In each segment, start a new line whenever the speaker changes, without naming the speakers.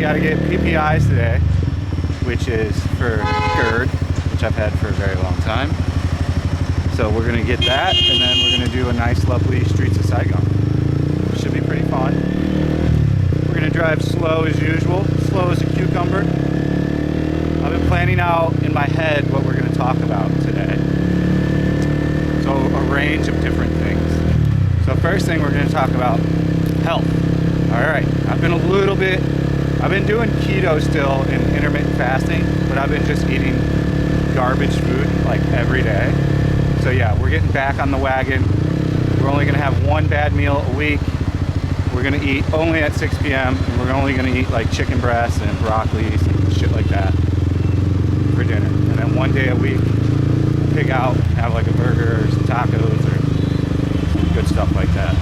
got to get PPIs today, which is for GERD, which I've had for a very long time. So we're going to get that, and then we're going to do a nice, lovely Streets of Saigon. Should be pretty fun. We're going to drive slow as usual, slow as a cucumber. I've been planning out in my head what we're going to talk about today. So a range of different things. So first thing we're going to talk about health. All right, I've been doing keto still and intermittent fasting, but I've been just eating garbage food like every day. So yeah, we're getting back on the wagon. We're only gonna have one bad meal a week. We're gonna eat only at 6 p.m. and we're only gonna eat like chicken breasts and broccoli and shit like that for dinner. And then one day a week, pig out, have like a burger or some tacos or some good stuff like that.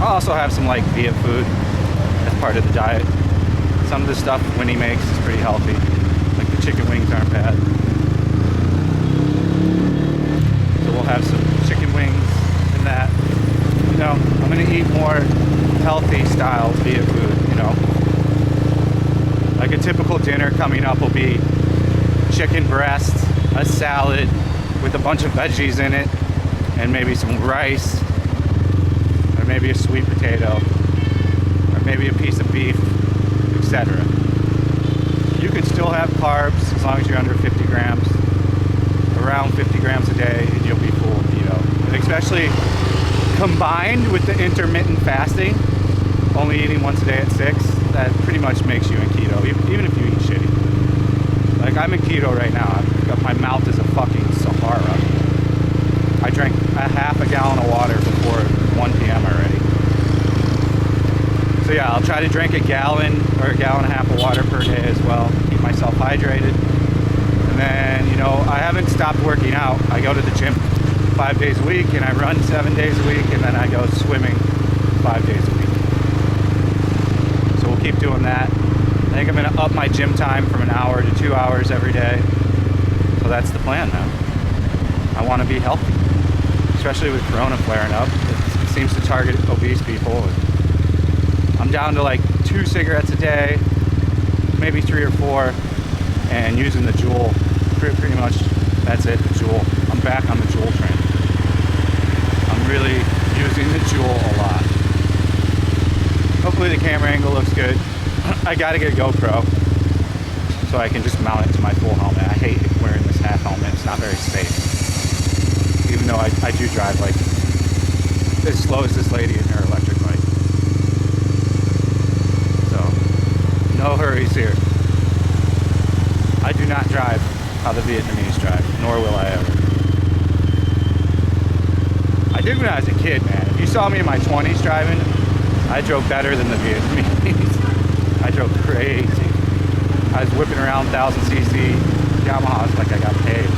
I'll also have some like Viet food as part of the diet. Some of the stuff Winnie makes is pretty healthy. Like the chicken wings aren't bad. So we'll have some chicken wings and that. You know, I'm gonna eat more healthy style Viet food, you know. Like a typical dinner coming up will be chicken breast, a salad with a bunch of veggies in it, and maybe some rice, or maybe a sweet potato, or maybe a piece of beef, etc. You can still have carbs as long as you're under 50 grams, around 50 grams a day, and you'll be full of keto. And especially combined with the intermittent fasting, only eating once a day at 6, that pretty much makes you in keto, even if you eat shitty. Like I'm in keto right now. My mouth is a fucking Sahara. I drank a half a gallon of water before 1 p.m. already. So yeah, I'll try to drink a gallon or a gallon and a half of water per day as well. Keep myself hydrated. And then, you know, I haven't stopped working out. I go to the gym 5 days a week and I run 7 days a week and then I go swimming 5 days a week. So we'll keep doing that. I think I'm gonna up my gym time from an hour to 2 hours every day. So that's the plan now. I wanna be healthy, especially with Corona flaring up. It seems to target obese people. I'm down to like 2 cigarettes a day, maybe 3 or 4, and using the Juul. Pretty much that's it, the Juul. I'm back on the Juul train. I'm really using the Juul a lot. Hopefully the camera angle looks good. I gotta get a GoPro so I can just mount it to my full helmet. I hate wearing this half helmet, it's not very safe. Even though I do drive like as slow as this lady in her electric bike. No hurries here. I do not drive how the Vietnamese drive, nor will I ever. I did when I was a kid, man. If you saw me in my 20s driving, I drove better than the Vietnamese. I drove crazy. I was whipping around 1000cc Yamahas like I got paid.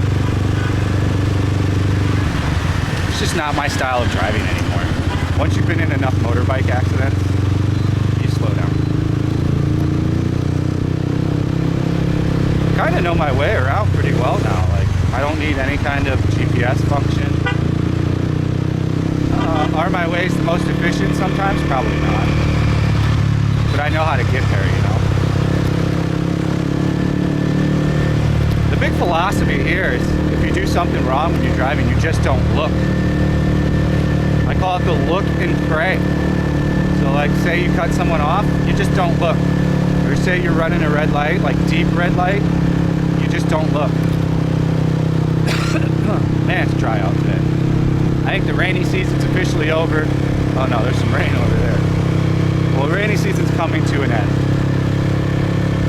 It's just not my style of driving anymore. Once you've been in enough motorbike accidents, you slow down. I kind of know my way around pretty well now. Like, I don't need any kind of GPS function. Are my ways the most efficient sometimes? Probably not. But I know how to get there, you know. The big philosophy here is if you do something wrong when you're driving, you just don't look. I call it the look and pray. So like say you cut someone off, you just don't look. Or say you're running a red light, like deep red light, you just don't look. Man, it's dry out today. I think the rainy season's officially over. Oh no, there's some rain over there. Well, the rainy season's coming to an end.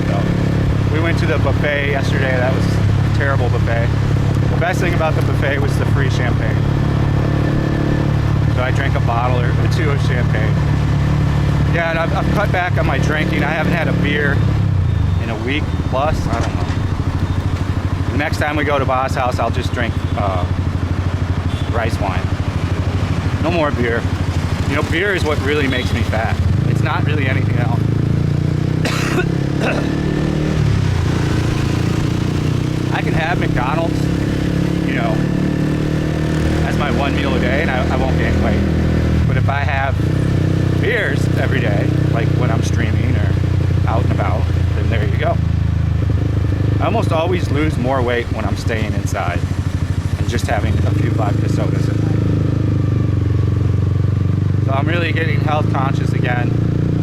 So, we went to the buffet yesterday. That was a terrible buffet. The best thing about the buffet was the free champagne. So I drank a bottle or 2 of champagne. Yeah, and I've cut back on my drinking. I haven't had a beer in a week plus. I don't know. The next time we go to Boss House, I'll just drink rice wine. No more beer. You know, beer is what really makes me fat. It's not really anything else. I can have McDonald's, you know, as my one meal a day and I won't gain weight. But if I have beers every day, like when I'm streaming or out and about, then there you go. I almost always lose more weight when I'm staying inside and just having a few vodka sodas at night. So I'm really getting health conscious again.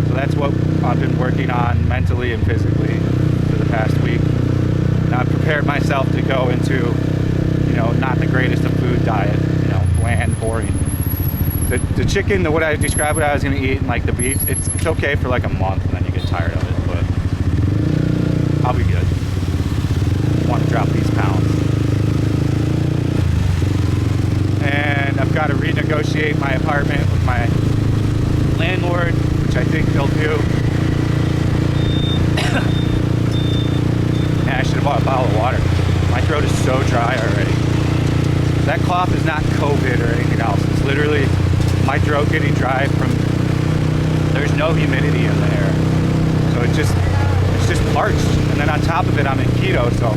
So that's what I've been working on mentally and physically for the past week. And I've prepared myself to go into, not the greatest of food diet, bland, boring. The chicken, what I described what I was going to eat, and like the beef, it's okay for like a month, and then you get tired of it, but I'll be good. I want to drop these pounds. And I've got to renegotiate my apartment with my landlord, which I think they'll do. Man, I should have bought a bottle of water. My throat is so dry already. That cough is not COVID or anything else. It's literally my throat getting dry from, there's no humidity in the air. So it's just parched. And then on top of it, I'm in keto, so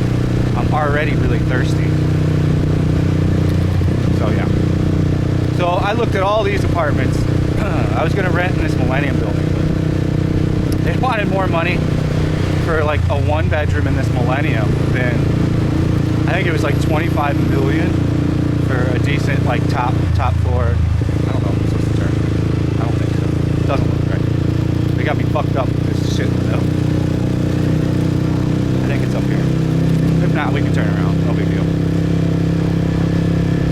I'm already really thirsty. So yeah. So I looked at all these apartments. I was gonna rent in this Millennium building, but they wanted more money for like a 1-bedroom in this Millennium than, I think it was like 25 million for a decent like top floor. I don't know if I'm supposed to turn. I don't think so. It doesn't look right. They got me fucked up with this shit in the middle. I think it's up here. If not, we can turn around. No big deal.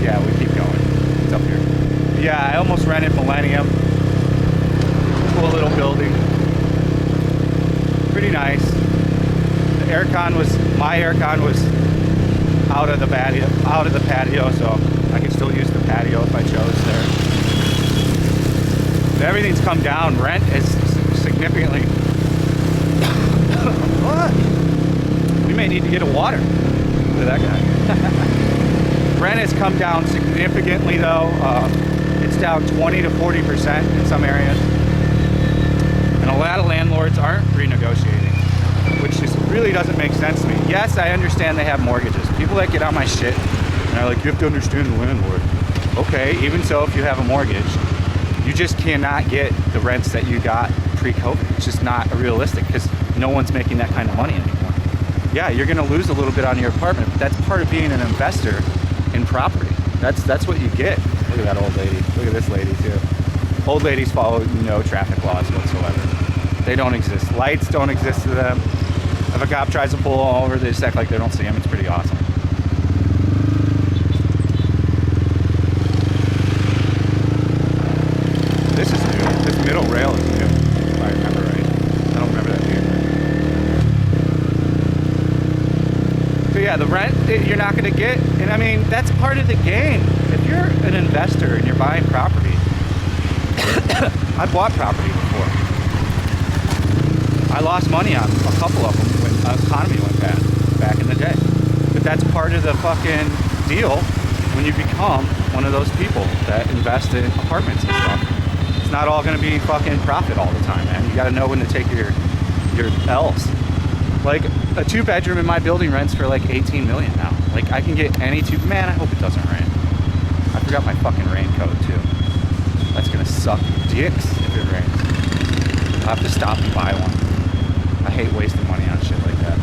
Yeah, we keep going. It's up here. But yeah, I almost rented Millennium. Cool little building. Pretty nice. The my aircon was out of the patio, so I can still use the patio if I chose there. But everything's come down. Rent is significantly. What? We may need to get a water. Look at that guy. Rent has come down significantly, though. It's down 20 to 40% in some areas, and a lot of landlords aren't renegotiating, which just really doesn't make sense to me. Yes, I understand they have mortgages. People that get on my shit and are like, you have to understand the landlord. Okay, even so, if you have a mortgage, you just cannot get the rents that you got pre-COVID. It's just not realistic because no one's making that kind of money anymore. Yeah, you're going to lose a little bit on your apartment, but that's part of being an investor in property. That's what you get. Look at that old lady. Look at this lady too. Old ladies follow no traffic laws whatsoever. They don't exist. Lights don't exist to them. If a cop tries to pull over, they just act like they don't see him. It's pretty awesome. This is new. This middle rail is new, if I remember right. I don't remember that being. So yeah, the rent you're not going to get, and I mean, that's part of the game. If you're an investor and you're buying property, I bought property before. I lost money on a couple of them when the economy went bad back in the day. But that's part of the fucking deal when you become one of those people that invest in apartments and stuff. It's not all going to be fucking profit all the time, man. You got to know when to take your L's. Like a 2-bedroom in my building rents for like 18 million now. Like I can get any man, I hope it doesn't rain. I forgot my fucking raincoat too. That's gonna suck dicks if it rains. I'll have to stop and buy one. I hate wasting money on shit like that.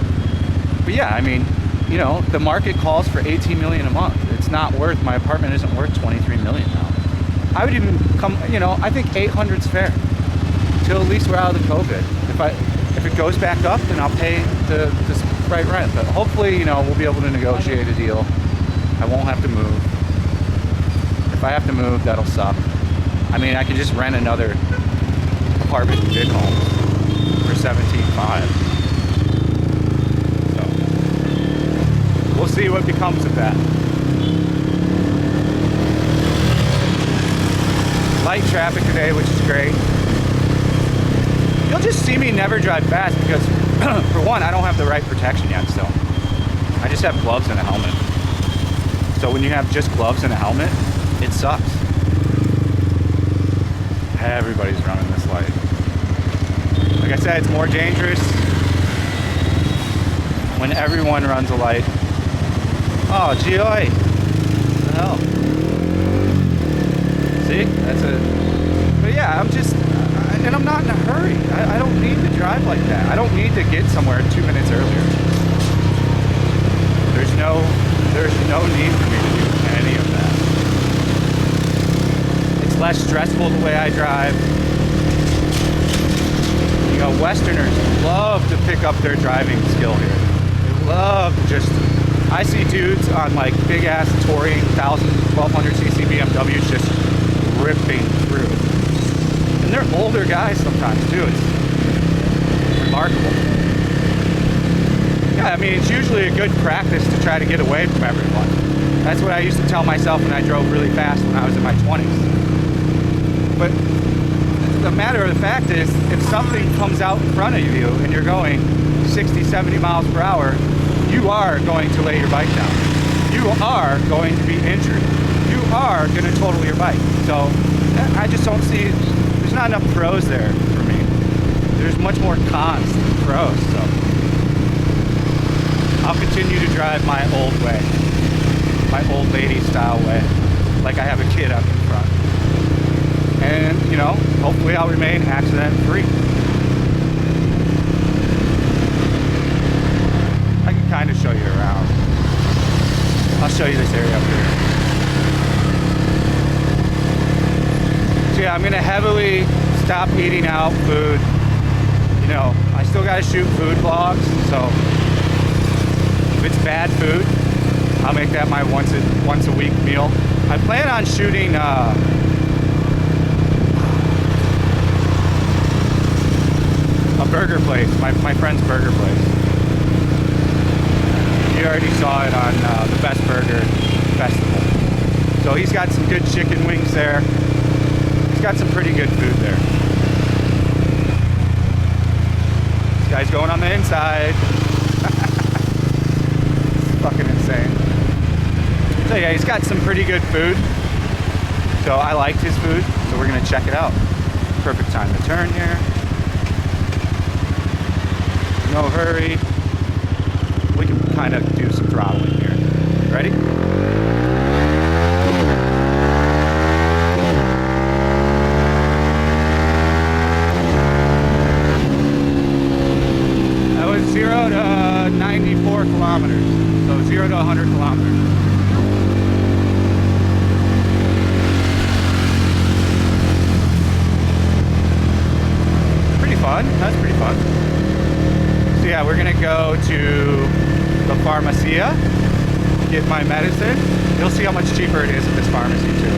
But yeah, I mean, the market calls for 18 million a month. It's not worth, my apartment isn't worth 23 million now. I would even I think 800's fair. Till at least we're out of the COVID. If it goes back up, then I'll pay the right rent. But hopefully, we'll be able to negotiate a deal. I won't have to move. If I have to move, that'll suck. I mean, I could just rent another apartment in Big Homes for $17,500. So we'll see what becomes of that. Light traffic today, which is great. You'll just see me never drive fast because, for one, I don't have the right protection yet still. I just have gloves and a helmet. So when you have just gloves and a helmet, it sucks. Everybody's running this light. Like I said, it's more dangerous when everyone runs a light. Oh, GOI. What the hell? See? That's it. But yeah, I'm not in a hurry. I don't need to drive like that. I don't need to get somewhere 2 minutes earlier. There's no need for me to do any of that. It's less stressful the way I drive. You know, Westerners love to pick up their driving skill here. They love to just, I see dudes on like big ass touring 1200cc BMWs just ripping through. And they're older guys sometimes too. It's remarkable. Yeah, I mean, it's usually a good practice to try to get away from everyone. That's what I used to tell myself when I drove really fast when I was in my 20s. But the matter of the fact is, if something comes out in front of you and you're going 60, 70 miles per hour, you are going to lay your bike down. You are going to be injured. You are going to total your bike. So I just don't see, there's not enough pros there for me. There's much more cons than pros. So I'll continue to drive my old way, my old lady style way, like I have a kid up in front. And, you know, hopefully I'll remain accident free. I can kind of show you around. I'll show you this area up here. So yeah, I'm gonna heavily stop eating out food. You know, I still gotta shoot food vlogs, so if it's bad food, I'll make that my once a week meal. I plan on shooting a burger place, my friend's burger place. You already saw it on the Best Burger Festival. So he's got some good chicken wings there. He's got some pretty good food there. This guy's going on the inside. Fucking insane. So yeah, he's got some pretty good food. So I liked his food, so we're gonna check it out. Perfect time to turn here. No hurry. We can kind of do some throttling here. Ready? That was 0 to 94 kilometers. So 0 to 100 kilometers. Pretty fun. That's pretty fun. So yeah, we're gonna go to the pharmacia, get my medicine. You'll see how much cheaper it is at this pharmacy too.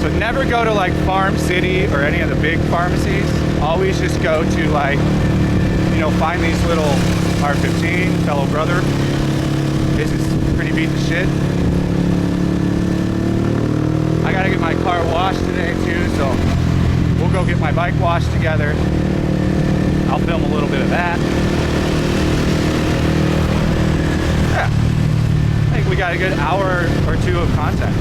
So never go to like Farm City or any of the big pharmacies. Always just go to like, you know, find these little R15, fellow brother. This is pretty beat to shit. I gotta get my car washed today too, so we'll go get my bike washed together. I'll film a little bit of that. Yeah, I think we got a good hour or two of content.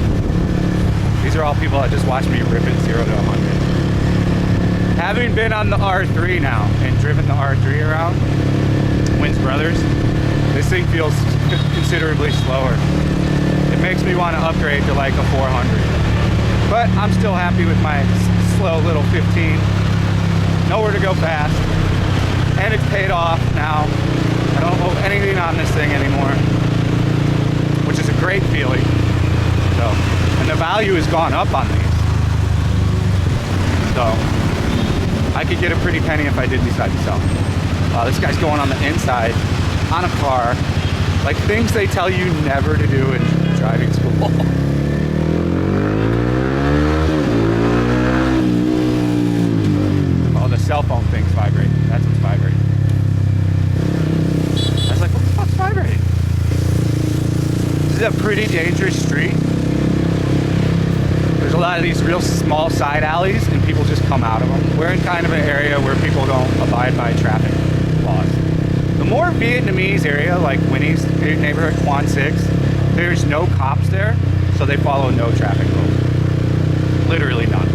These are all people that just watched me rip it 0 to 100. Having been on the R3 now and driven the R3 around, Wins Brothers, this thing feels considerably slower. It makes me want to upgrade to like a 400. But I'm still happy with my slow little 15. Nowhere to go fast. And it's paid off now. I don't owe anything on this thing anymore, which is a great feeling. So, and the value has gone up on these. So, I could get a pretty penny if I did decide to sell. This guy's going on the inside on a car, like things they tell you never to do in driving school. Oh, the cell phone thing's vibrating. That's what's vibrating. I was like, what the fuck's vibrating? This is a pretty dangerous street. There's a lot of these real small side alleys and people just come out of them. We're in kind of an area where people don't abide by traffic laws. The more Vietnamese area, like Winnie's neighborhood, Quan 6, there's no cops there, so they follow no traffic rules. Literally none.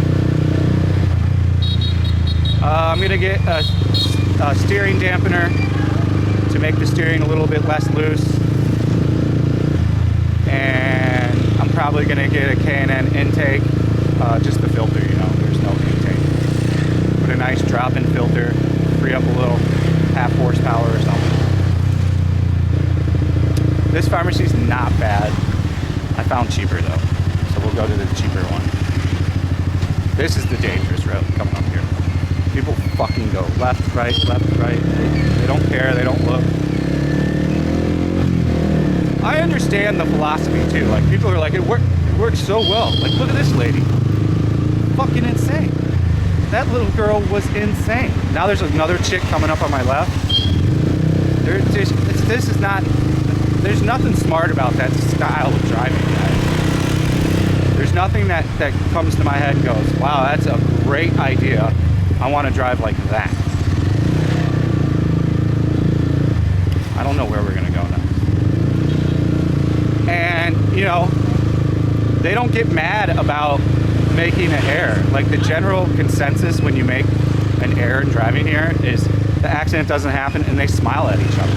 I'm gonna get a steering dampener to make the steering a little bit less loose. And I'm probably gonna get a K&N intake, just the filter, you know, there's no intake. Put a nice drop-in filter. free up a little half horsepower or something. This pharmacy's not bad. I found cheaper though, so we'll go to the cheaper one. This is the dangerous road coming up here. People fucking go left, right. They don't care, they don't look. I understand the philosophy too. Like, people are like, it works so well. Like, look at this lady. Fucking insane. That little girl was insane. Now there's another chick coming up on my left. This is not, there's nothing smart about that style of driving, guys. There's nothing that comes to my head and goes, wow, that's a great idea. I want to drive like that. I don't know where we're going to go next. And, you know, they don't get mad about making an error. Like, the general consensus when you make an error in driving here is the accident doesn't happen, and they smile at each other.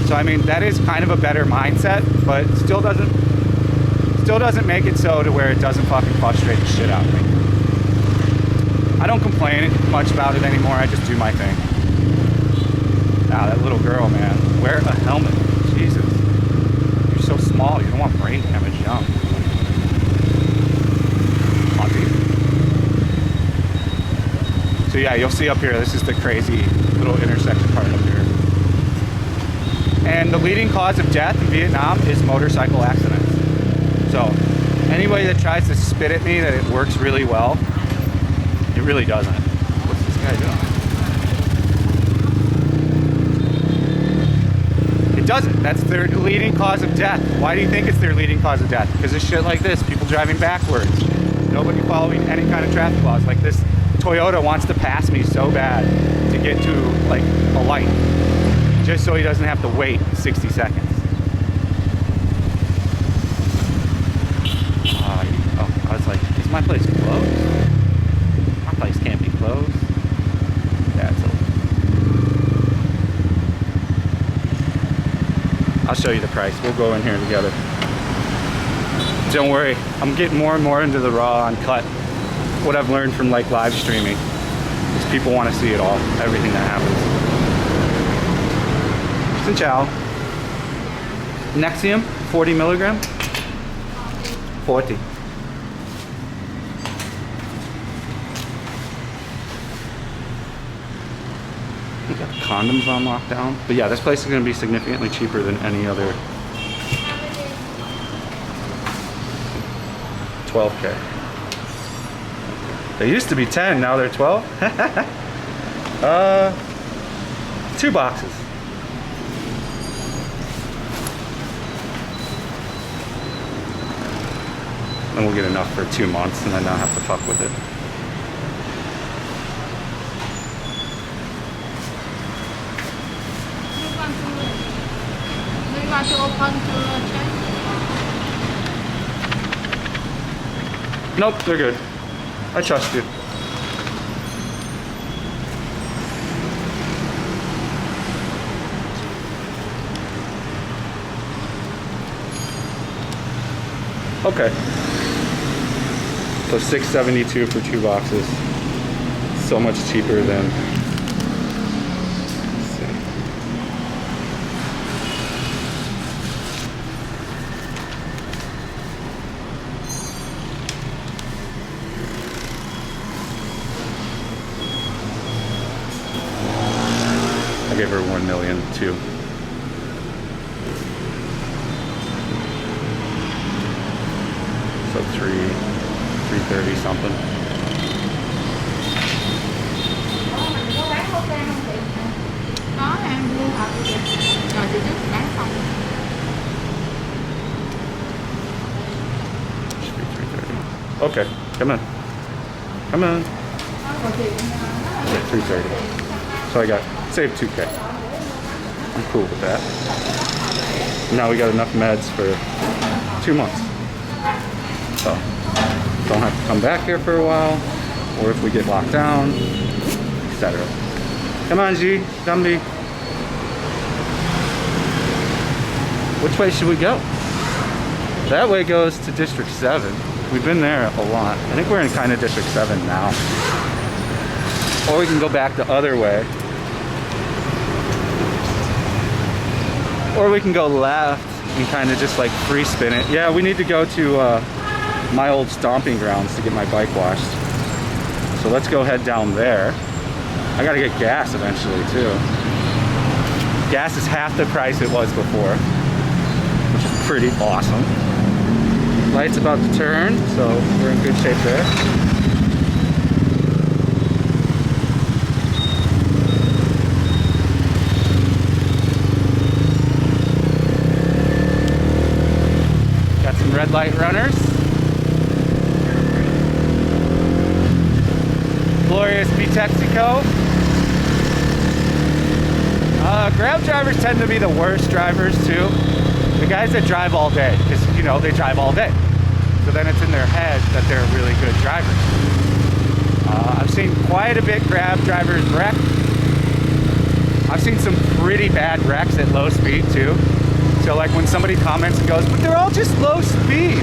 So I mean, that is kind of a better mindset, but still doesn't make it so to where it doesn't fucking frustrate the shit out of me. I don't complain much about it anymore. I just do my thing. Nah, that little girl, man, wear a helmet. Jesus, you're so small. You don't want brain damage young. So yeah, you'll see up here, this is the crazy little intersection part up here. And the leading cause of death in Vietnam is motorcycle accidents. So anybody that tries to spit at me that it works really well, it really doesn't. What's this guy doing? It doesn't. That's their leading cause of death. Why do you think it's their leading cause of death? Because of shit like this, people driving backwards, nobody following any kind of traffic laws. Like, this Toyota wants to pass me so bad to get to, like, a light, just so he doesn't have to wait 60 seconds. Oh, I was like, is my place closed? My place can't be closed. That's open. I'll show you the price. We'll go in here together. Don't worry, I'm getting more and more into the raw uncut. What I've learned from, like, live streaming is people want to see it all, everything that happens. Xin chào. Nexium, 40 milligram. 40. We got condoms on lockdown. But yeah, this place is going to be significantly cheaper than any other. 12K. They used to be 10, now they're 12. 2 boxes. And we'll get enough for 2 months and then not have to fuck with it.
Do you want to open to check?
Nope, they're good. I trust you. Okay. So $6.72 for 2 boxes. So much cheaper than. Let's see. I gave her $1 million too. So 330 something.
Có em mua hộp rồi chị trước bán xong.
Okay, come on. Come on. Okay, 330. So I got saved 2K. I'm cool with that. Now we got enough meds for 2 months. So don't have to come back here for a while, or if we get locked down, etc. Come on, G, Gumby. Which way should we go? That way goes to District 7. We've been there a lot. I think we're in kind of District 7 now. Or we can go back the other way Or we can go left and kind of just like free spin it. Yeah, we need to go to my old stomping grounds to get my bike washed. So let's go head down there. I gotta get gas eventually too. Gas is half the price it was before, which is pretty awesome. Light's about to turn, so we're in good shape there. Got some red light runners. Glorious Texaco. Grab drivers tend to be the worst drivers too. The guys that drive all day, because you know they drive all day. So then it's in their head that they're really good drivers. I've seen quite a bit Grab drivers wreck. I've seen some pretty bad wrecks at low speed too. So like when somebody comments and goes, but they're all just low speed.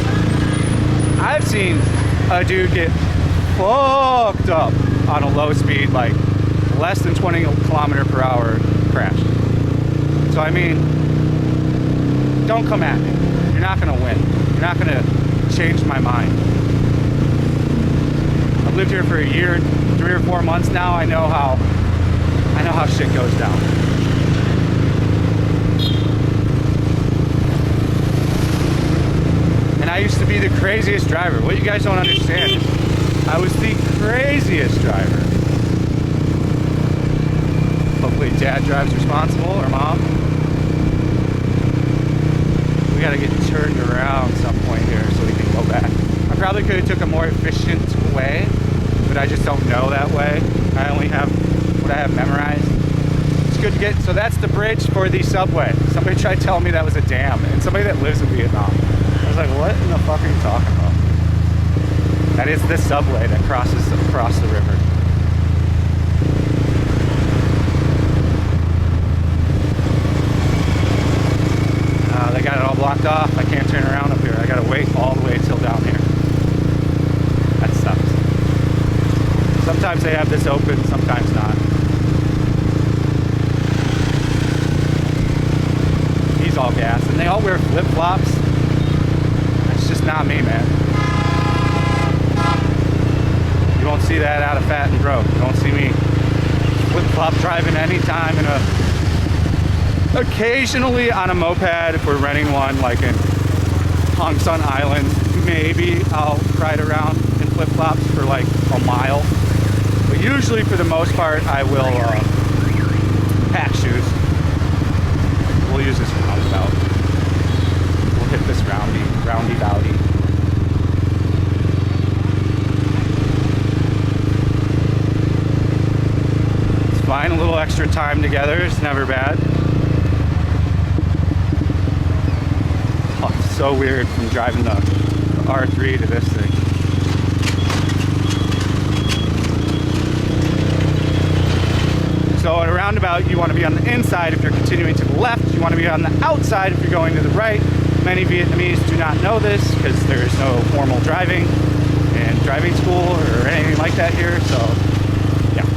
I've seen a dude get fucked up on a low speed, like less than 20 kilometer per hour crash. So I mean, don't come at me. You're not gonna win. You're not gonna change my mind. I've lived here for a year, 3 or 4 months now. I know how shit goes down. And I used to be the craziest driver. What you guys don't understand is I was the craziest driver. Hopefully dad drives responsible, or mom. We gotta get turned around some point here so we can go back. I probably could have took a more efficient way, but I just don't know that way. I only have what I have memorized. It's good to get, so that's the bridge for the subway. Somebody tried telling me that was a dam, and somebody that lives in Vietnam. I was like, what in the fuck are you talking about? That is the subway that crosses across the river. They got it all blocked off. I can't turn around up here. I gotta wait all the way till down here. That sucks. Sometimes they have this open, sometimes not. He's all gas, and they all wear flip-flops. That's just not me, man. You won't see that out of Fat and Broke. You won't see me flip-flop driving anytime in a... Occasionally on a moped, if we're renting one, like in Hong Son Island, maybe I'll ride around in flip-flops for like a mile. But usually, for the most part, I will pack shoes. We'll use this roundabout. We'll hit this roundy-bouty. It's fine, a little extra time together, it's never bad. So weird from driving the R3 to this thing. So at a roundabout, you want to be on the inside if you're continuing to the left. You want to be on the outside if you're going to the right. Many Vietnamese do not know this because there's no formal driving and driving school or anything like that here. So yeah.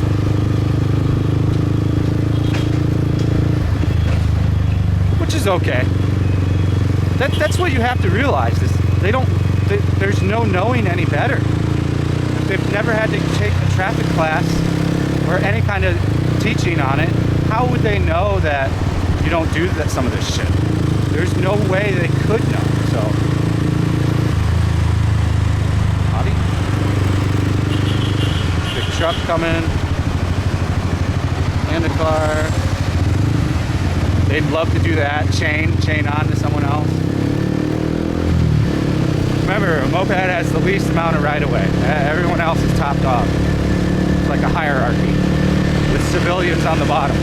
Which is okay. That's what you have to realize is there's no knowing any better. If they've never had to take a traffic class or any kind of teaching on it, how would they know that you don't do some of this shit? There's no way they could know. So, howdy. Big truck coming. And a car. They'd love to do that. Chain on to someone else. Remember, a moped has the least amount of right-of-way. Everyone else is topped off. It's like a hierarchy with civilians on the bottom.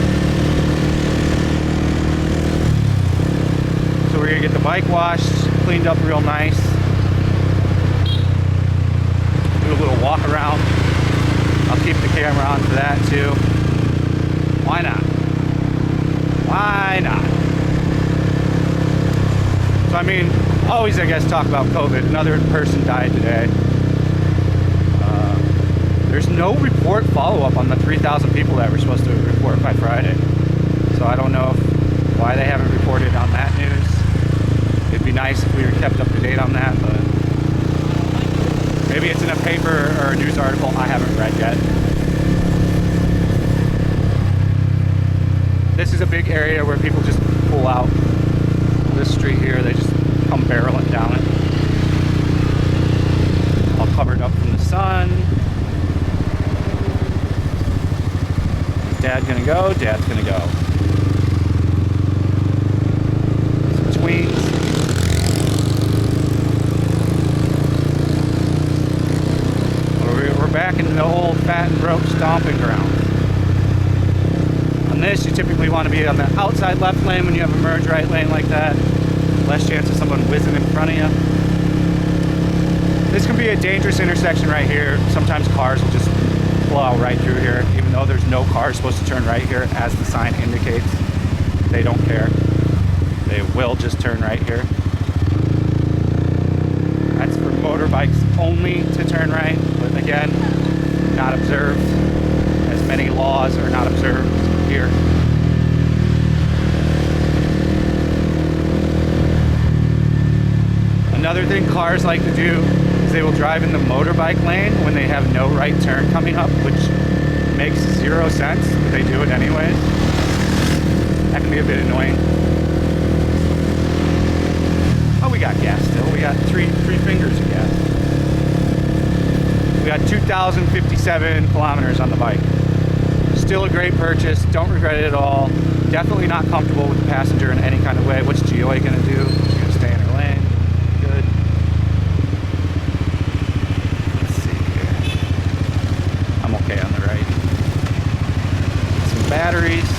So we're gonna get the bike washed, cleaned up real nice. Do a little walk around. I'll keep the camera on for that too. Why not? Why not? So I mean, always I guess talk about COVID. Another person died today. There's no report follow-up on the 3,000 people that were supposed to report by Friday. So I don't know why they haven't reported on that news. It'd be nice if we were kept up to date on that, but maybe it's in a paper or a news article I haven't read yet. This is a big area where people just pull out. This street here, they just come barreling down it. All covered up from the sun. Is Dad gonna go? Dad's gonna go. Some tweens. We're back in the old fat and broke stomping ground. On this, you typically want to be on the outside left lane when you have a merge right lane like that. Less chance of someone whizzing in front of you. This can be a dangerous intersection right here. Sometimes cars will just plow right through here, even though there's no car supposed to turn right here, as the sign indicates. They don't care. They will just turn right here. That's for motorbikes only to turn right, but again, not observed. As many laws are not observed here. Another thing cars like to do is they will drive in the motorbike lane when they have no right turn coming up, which makes 0 sense, but they do it anyways. That can be a bit annoying. Oh, we got gas still. We got three fingers of gas. We got 2,057 kilometers on the bike. Still a great purchase. Don't regret it at all. Definitely not comfortable with the passenger in any kind of way. What's Gioia gonna do? She's gonna stay in her lane. Good. Let's see here. I'm okay on the right. Some batteries.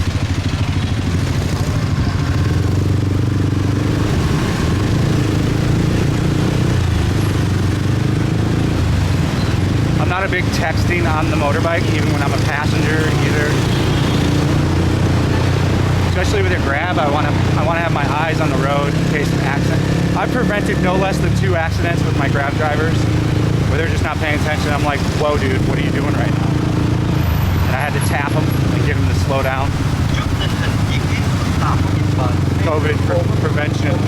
I'm not a big texting on the motorbike, even when I'm a passenger either. Especially with a grab, I want to have my eyes on the road in case of an accident. I've prevented no less than 2 accidents with my grab drivers, where they're just not paying attention. I'm like, whoa, dude, what are you doing right now? And I had to tap them and get them to slow down. COVID prevention.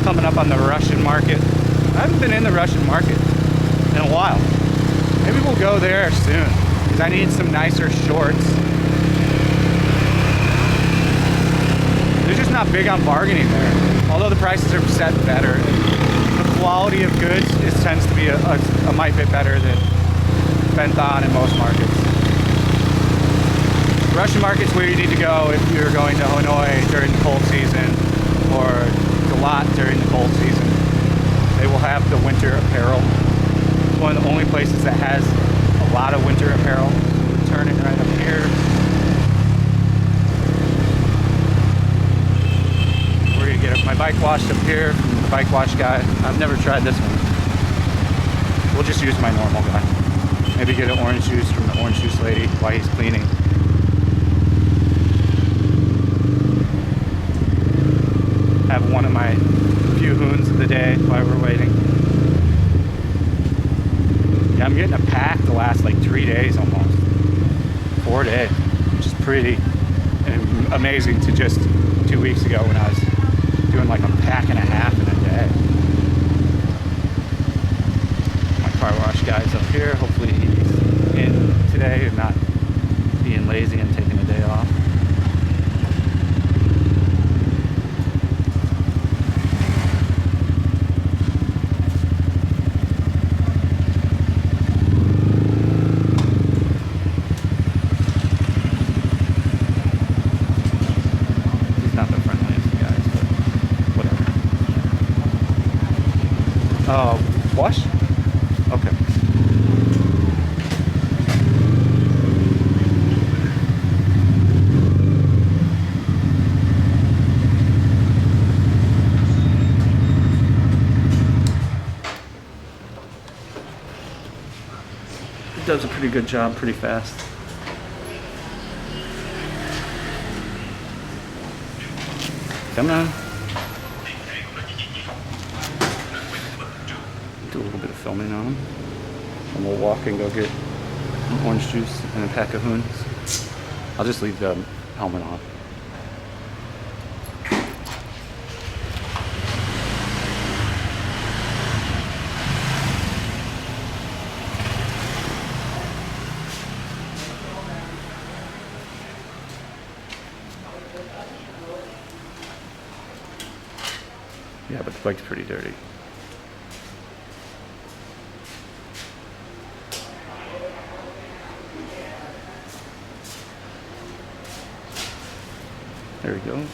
Coming up on the Russian market. I haven't been in the Russian market in a while. Maybe we'll go there soon, because I need some nicer shorts. They're just not big on bargaining there, although the prices are set better. The quality of goods tends to be a mite bit better than Benthon in most markets. Russian market's where you need to go if you're going to Hanoi during the cold season, or lot during the cold season. They will have the winter apparel. It's one of the only places that has a lot of winter apparel. We're turning right up here. We're gonna get my bike washed up here from the bike wash guy. I've never tried this one. We'll just use my normal guy. Maybe get an orange juice from the orange juice lady while he's cleaning. Have one of my few hoons of the day while we're waiting. Yeah, I'm getting a pack to last like 3 days almost. 4 days, which is pretty amazing to just 2 weeks ago when I was doing like a pack and a half in a day. My car wash guy's up here. Hopefully he's in today and not being lazy and taking a day off. Wash? Okay. It does a pretty good job pretty fast. Come on. Do a little bit of filming on them. And we'll walk and go get some orange juice and a pack of hoons. I'll just leave the helmet on. Yeah, but the bike's pretty dirty. There he goes.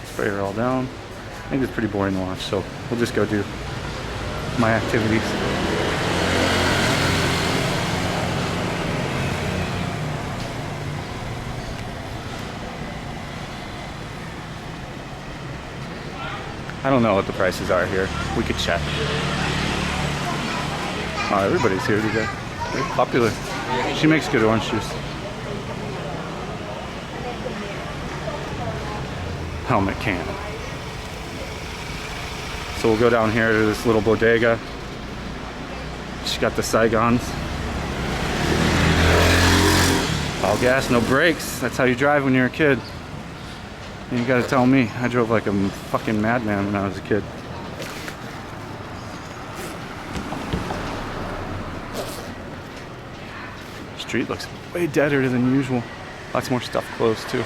Spray her all down. I think it's pretty boring to watch, so we'll just go do my activities. I don't know what the prices are here. We could check. Oh, everybody's here today. Very popular. She makes good orange juice. Helmet can. So we'll go down here to this little bodega. She got the Saigons. All gas, no brakes. That's how you drive when you're a kid. And you gotta tell me, I drove like a fucking madman when I was a kid. Street looks way deader than usual. Lots more stuff closed too.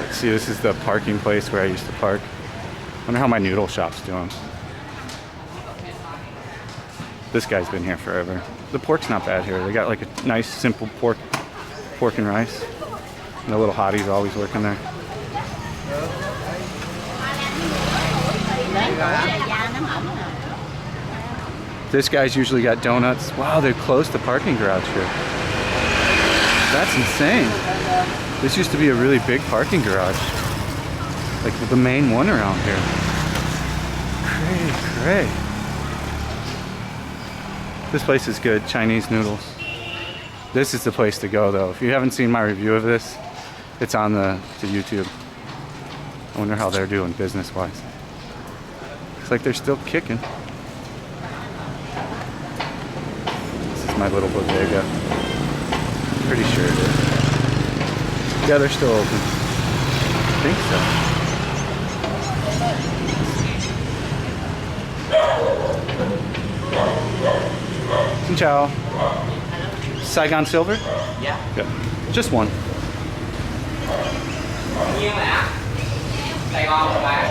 Let's see, this is the parking place where I used to park. Wonder how my noodle shop's doing. This guy's been here forever. The pork's not bad here. They got like a nice simple pork and rice. And the little hottie's always working there. This guy's usually got donuts. Wow, they've closed the parking garage here. That's insane. This used to be a really big parking garage. Like the main one around here. Cray. This place is good, Chinese noodles. This is the place to go though. If you haven't seen my review of this, it's on the YouTube. I wonder how they're doing business-wise. Looks like they're still kicking. This is my little bodega. Pretty sure it is. Yeah, they're still open. I think so. Xin chào. Saigon silver?
Dạ.
Good. Just one.
Nhiêu ạ? Saigon các bạn.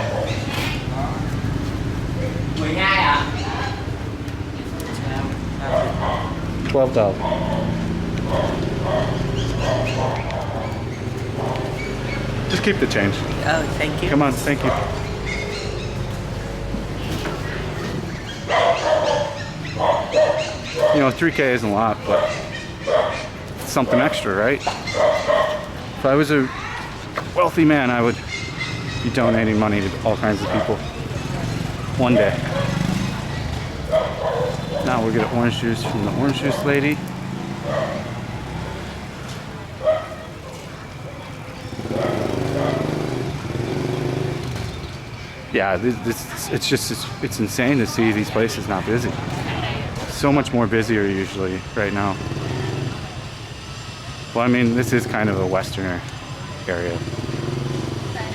12 ạ?
$12. Just keep the change.
Oh, thank you.
Come on, thank you. You know, 3K isn't a lot, but it's something extra, right? If I was a wealthy man, I would be donating money to all kinds of people. One day. Now we'll get orange juice from the orange juice lady. Yeah, it's insane to see these places not busy. So much more busier usually right now. Well, I mean, this is kind of a westerner area,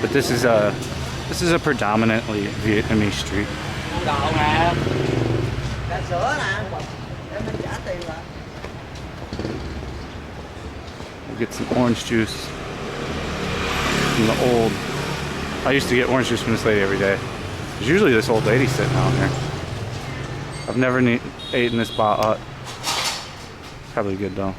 but this is a predominantly Vietnamese street. We'll get some orange juice from the old. I used to get orange juice from this lady every day. There's usually this old lady sitting out here. I've never eaten this spot. Probably good though.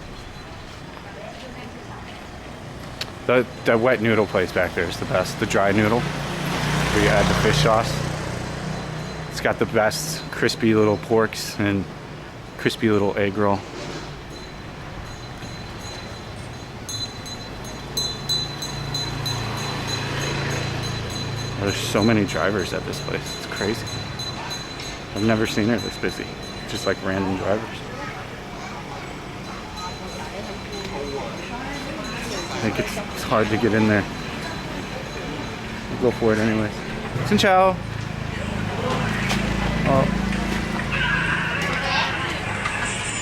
The wet noodle place back there is the best. The dry noodle, where you add the fish sauce. It's got the best crispy little porks and crispy little egg roll. There's so many drivers at this place. It's crazy. I've never seen her this busy. Just like random drivers. I think it's hard to get in there. We'll go for it anyways. Xin chào. Oh.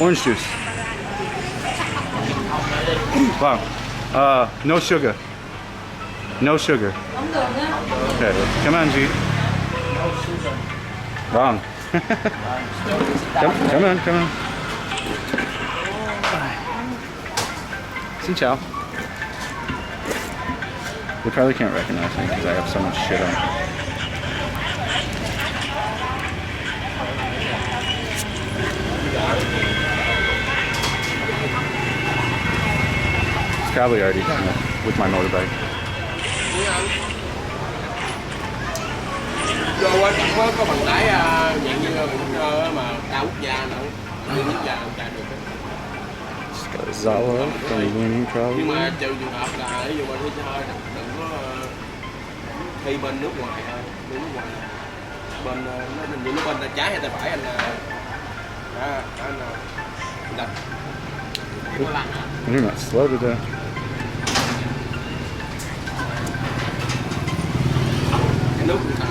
Orange juice. Wow. No sugar. No sugar.
Không được nhá.
Okay. Come on, G. Wrong. Come on, come on. Xin chào. They probably can't recognize me because I have so much shit on. It's probably already done with my motorbike.
Có bằng lái dạng như là mà đa quốc gia nữa, quốc gia không chạy được.
Zala from winning
Nhưng
probably.
mà trừ trường hợp là ví dụ bên thế chơi đừng có thi bên nước ngoài thôi, bên nước ngoài bên nó bên tay trái hay tay phải anh đập.
You're not slow today.
Cái nước người ta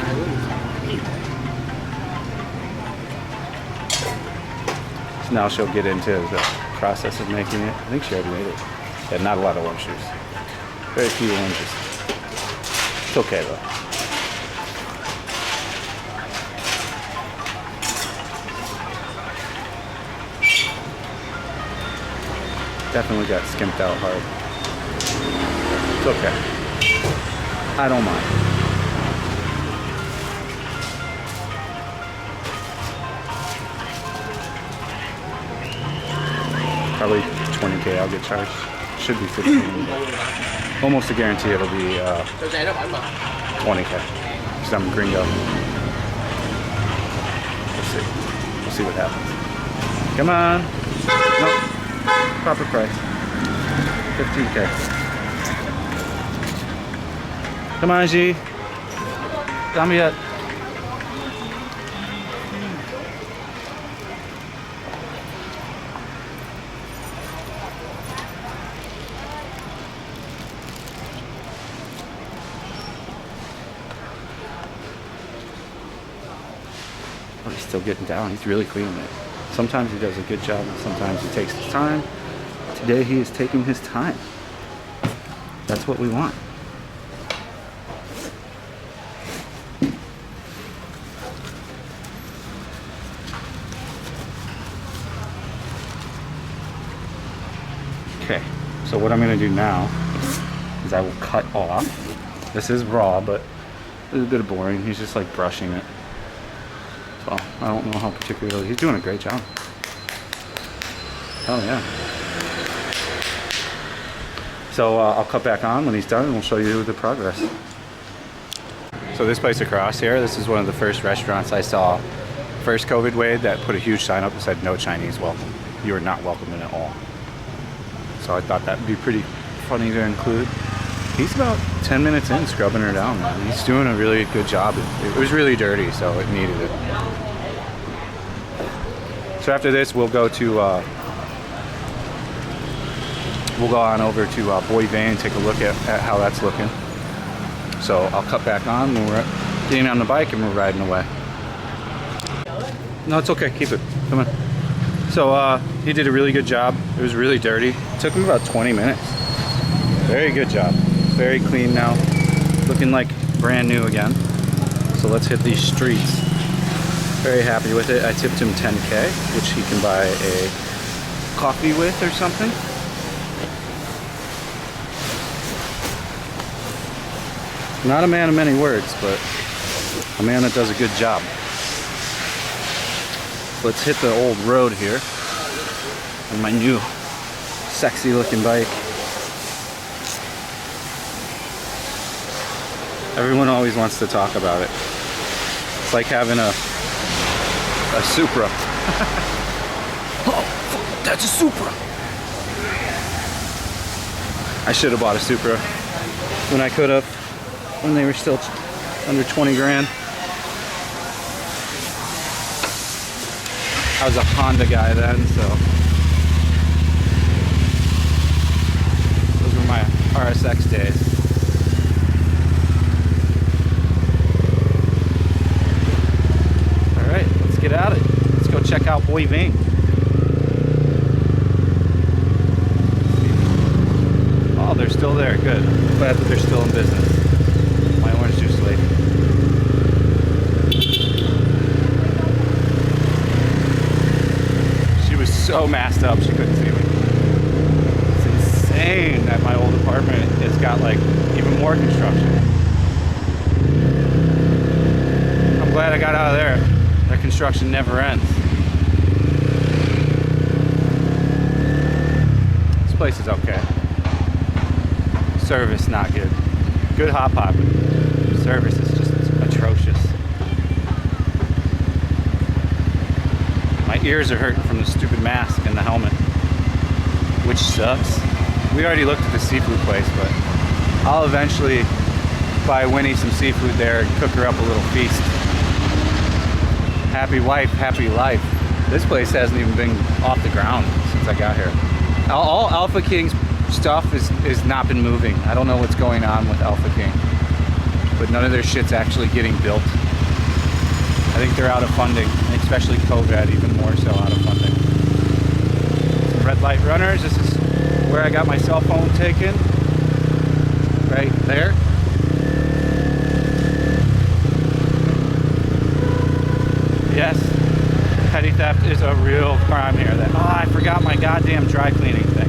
So now she'll get into the process of making it. I think she already made it. Yeah, not a lot of orange juice. Very few oranges. It's okay though. Definitely got skimped out hard. It's okay. I don't mind. Probably 20K I'll get charged. Should be 15. Almost a guarantee it'll be
cho xe nó bẩn mà.
20K. Because I'm gringo. We'll see. We'll see what happens. Come on. Nope. Proper price. 15K. Come on, G. Tell me yet. Oh, he's still getting down. He's really cleaning it. Sometimes he does a good job, and sometimes he takes his time. Today he is taking his time. That's what we want. Okay, so what I'm gonna do now is I will cut off. This is raw, but it's a bit boring. He's just like brushing it. So I don't know how particularly. He's doing a great job. Oh yeah. So I'll cut back on when he's done and we'll show you the progress. So this place across here, this is one of the first restaurants I saw first COVID wave that put a huge sign up that said no Chinese welcome. You are not welcome in at all. So I thought that would be pretty funny to include. He's about 10 minutes in scrubbing her down, man. He's doing a really good job. It was really dirty, so it needed it. So after this, we'll go to we'll go on over to Boy Vane and take a look at how that's looking. So I'll cut back on when we're getting on the bike and we're riding away. No, it's okay. Keep it. Come on. So he did a really good job. It was really dirty. It took him about 20 minutes. Very good job. Very clean now. Looking like brand new again. So let's hit these streets. Very happy with it. I tipped him 10K, which he can buy a coffee with or something. Not a man of many words, but a man that does a good job. Let's hit the old road here on my new sexy looking bike. Everyone always wants to talk about it. It's like having a Supra. Oh, fuck, that's a Supra. I should have bought a Supra when I could have, when they were still under 20 grand. I was a Honda guy then, so those were my RSX days. All right, let's get at it. Let's go check out Boy Vane. still there. Good. Glad that they're still in business. My orange juice lady. She was so masked up she couldn't see me. It's insane that my old apartment has got like even more construction. I'm glad I got out of there. That construction never ends. This place is okay. Service not good. Good hot pot, but service is just atrocious. My ears are hurting from the stupid mask and the helmet, which sucks. We already looked at the seafood place, but I'll eventually buy Winnie some seafood there and cook her up a little feast. Happy wife, happy life. This place hasn't even been off the ground since I got here. All Alpha King's stuff is not been moving. I don't know what's going on with Alpha King, but none of their shit's actually getting built. I think they're out of funding, especially COVID, even more so out of funding. Some red light runners. This is where I got my cell phone taken. Right there. Yes, petty theft is a real crime here. I forgot my goddamn dry cleaning thing.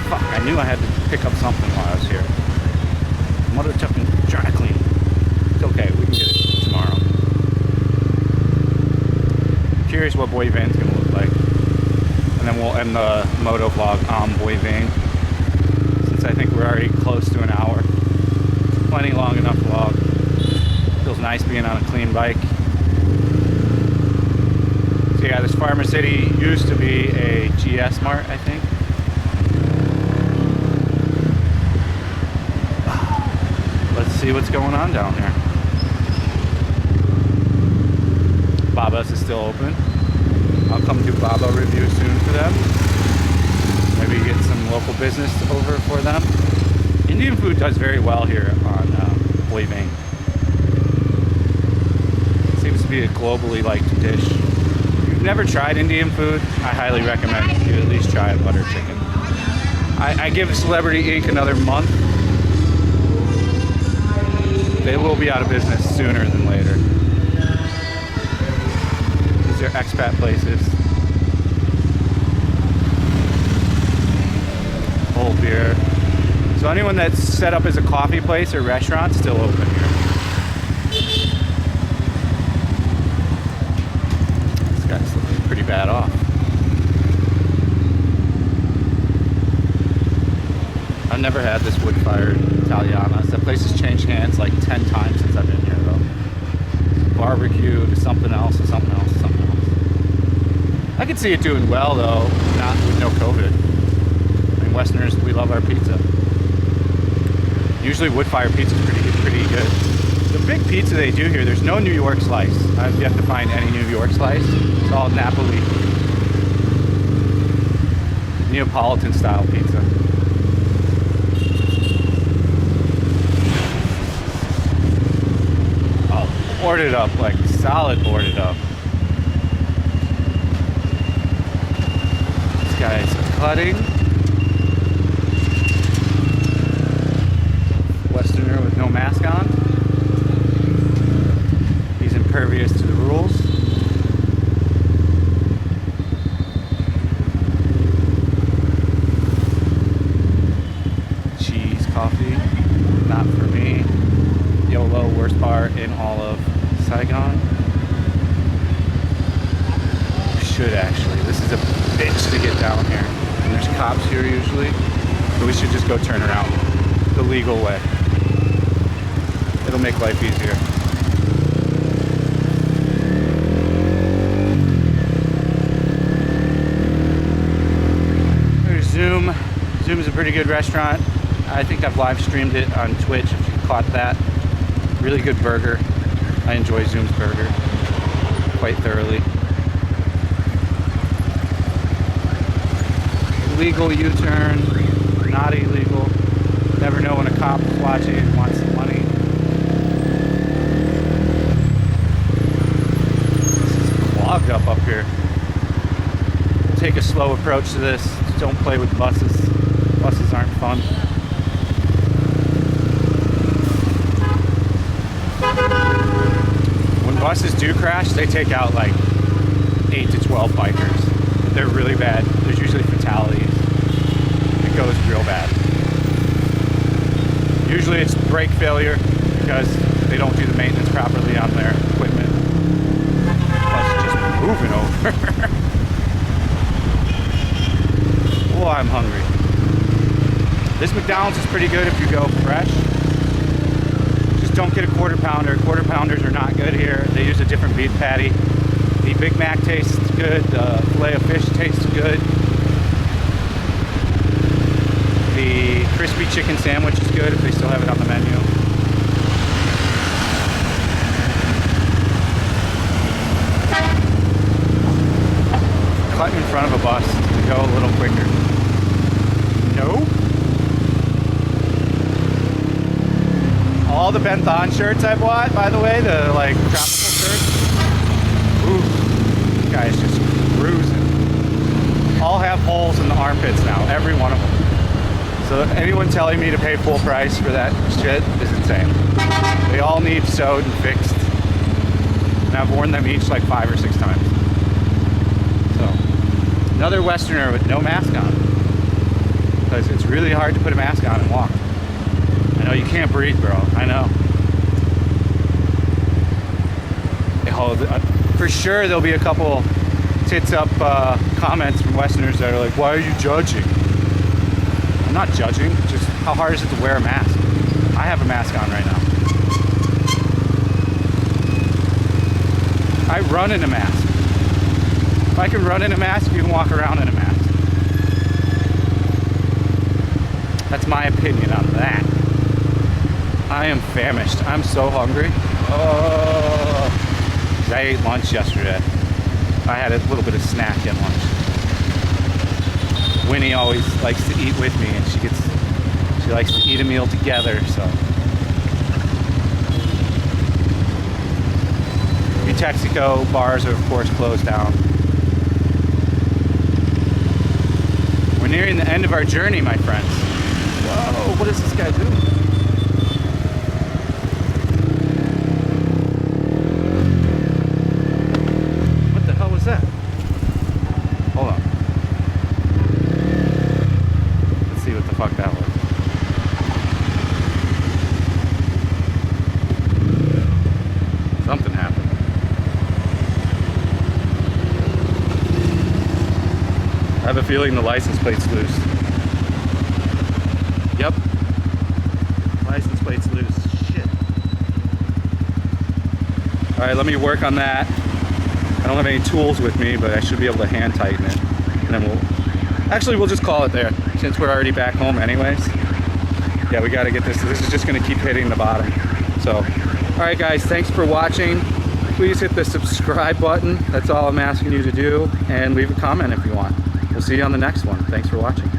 Fuck, I knew I had to pick up something while I was here. Mother took me dry cleaning. It's okay, we can get it tomorrow. Curious what Boy Vane's gonna look like. And then we'll end the moto vlog on Boy Vane. Since I think we're already close to an hour. Plenty long enough vlog. Feels nice being on a clean bike. So yeah, this Farmer City used to be a GS Mart, I think. Let's see what's going on down here. Baba's is still open. I'll come do Baba review soon for them. Maybe get some local business over for them. Indian food does very well here on Boy Vane. Seems to be a globally liked dish. If you've never tried Indian food, I highly recommend you at least try a butter chicken. I give Celebrity Inc. another month. They will be out of business sooner than later. These are expat places. Whole beer. So anyone that's set up as a coffee place or restaurant, still open here. This guy's looking pretty bad off. I've never had this wood-fired Italiana. That place has changed hands like 10 times since I've been here though. Barbecue to something else to something else to something else. I could see it doing well though, not with no COVID. I mean, Westerners, we love our pizza. Usually wood-fired pizza is pretty good. The big pizza they do here, there's no New York slice. I've yet to find any New York slice. It's all Napoli. Neapolitan style pizza. Boarded up, like solid boarded up. This guy's cutting. Westerner with no mask on. He's impervious to the rules. Cheese coffee, not for me. YOLO, worst bar in all of Saigon. Should actually. This is a bitch to get down here. And there's cops here usually. So we should just go turn around the legal way. It'll make life easier. There's Zoom. Zoom is a pretty good restaurant. I think I've live streamed it on Twitch if you caught that. Really good burger. I enjoy Zoom's burger quite thoroughly. Legal U-turn, not illegal. Never know when a cop is watching and wants some money. This is clogged up here. Take a slow approach to this. Don't play with buses. Buses aren't fun. do crash, they take out like 8 to 12 bikers. They're really bad. There's usually fatalities. It goes real bad. Usually it's brake failure because they don't do the maintenance properly on their equipment. Plus just moving over. Oh, I'm hungry. This McDonald's is pretty good if you go fresh. Just don't get a quarter pounder. Quarter pounders are not good here. They use a different beef patty. The Big Mac tastes good. The filet of fish tastes good. The crispy chicken sandwich is good if they still have it on the menu. Cut in front of a bus to go a little quicker. Nope. All the Benthon shirts I bought, by the way, the like tropical shirts. Ooh, guys just cruising. All have holes in the armpits now, every one of them. So anyone telling me to pay full price for that shit is insane. They all need sewed and fixed. And I've worn them each like 5 or 6 times. So, another Westerner with no mask on. Because it's really hard to put a mask on and walk. I know you can't breathe, bro. I know. For sure there'll be a couple tits up comments from Westerners that are like, why are you judging? I'm not judging, just how hard is it to wear a mask? I have a mask on right now. I run in a mask. If I can run in a mask, you can walk around in a mask. That's my opinion on that. I am famished. I'm so hungry. Oh, I ate lunch yesterday. I had a little bit of snack at lunch. Winnie always likes to eat with me, and she likes to eat a meal together, so. New Texaco bars are of course closed down. We're nearing the end of our journey, my friends. Whoa, what is this guy doing? What the hell was that? Hold on. Let's see what the fuck that was. Something happened. I have a feeling the license plate's loose. Yep. License plate's loose. Shit. Alright, let me work on that. I don't have any tools with me, but I should be able to hand tighten it. And then we'll just call it there, since we're already back home anyways. Yeah, we gotta get this. This is just gonna keep hitting the bottom. So, alright guys, thanks for watching. Please hit the subscribe button. That's all I'm asking you to do. And leave a comment if you want. We'll see you on the next one. Thanks for watching.